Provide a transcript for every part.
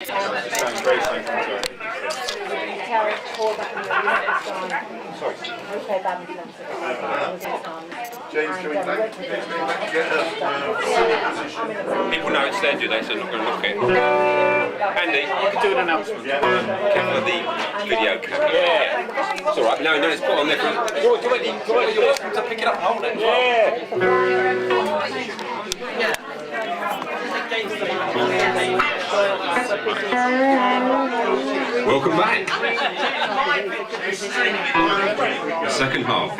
People know it's there, do they? So they're not going to look at it. Andy, you could do an announcement. Careful of the video camera. Yeah. It's alright. No, it's put on there. You're welcome to pick it up and hold it. Welcome back. The second half.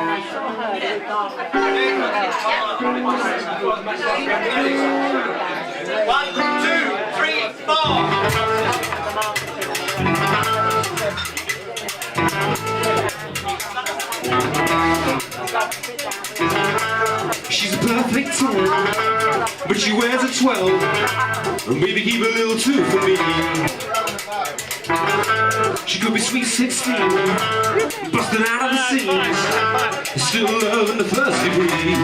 1, 2, 3, 4. She's a perfect 10, but she wears a 12. Maybe keep a little too for me. She could be sweet 16, busting out of the seams, still loving the first degree.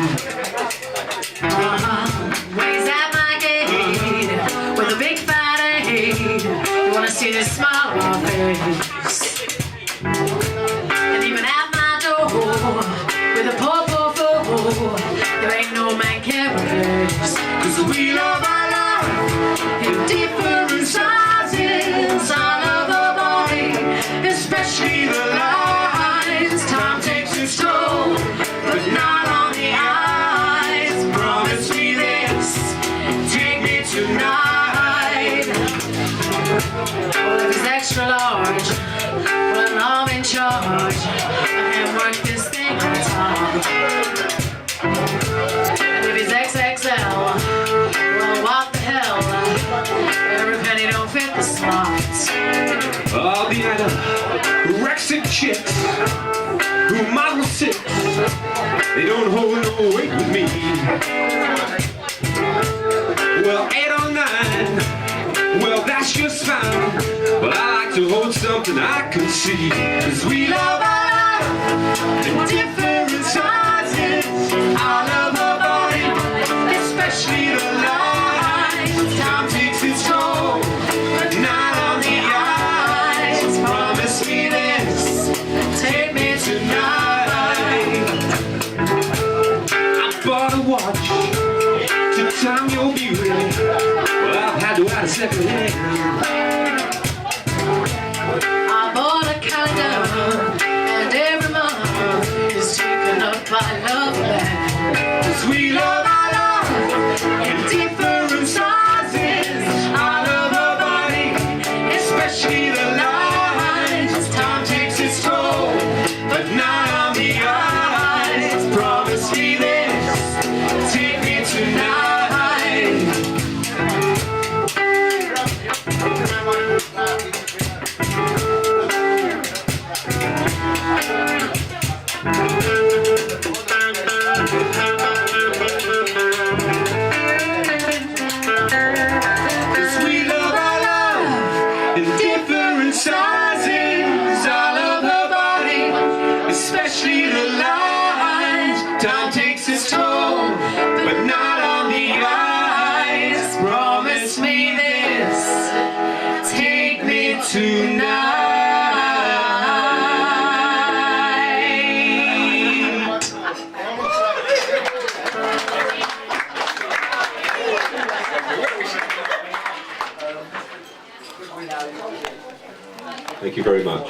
Raise that my gate with a big fat A. You wanna see this smile on my face? And even at my door with a purple fool, there ain't no man can replace. 'Cause we love our love in different sizes. I love our body, especially the lines. Time takes its toll, but not on the eyes. Promise me this, take me tonight. Well, if it's extra large, well, I'm in charge. I can work this thing on top. And if it's XXL, well, what the hell? Every penny don't fit the slots. I'll be at a Rexic chicks who model 6. They don't hold no weight with me. Well, 8 or 9, well, that's just fine. But I like to hold something I can see. 'Cause we love our love in different sizes. I love our body, especially the lines. Time takes its toll, but not on the eyes. Promise me this, take me tonight. I bought a watch to time your beauty. Well, I've had to add a second hand. I bought a calendar, and every month is taken up by love band. 'Cause we love our love in different sizes. I love our body, especially the lines. Time takes its toll, but not on the eyes. Promise me this, take me tonight. Sizes, I love her body, especially the lines. Time takes its toll, but not on the eyes. Promise me this, take me tonight. Thank you very much.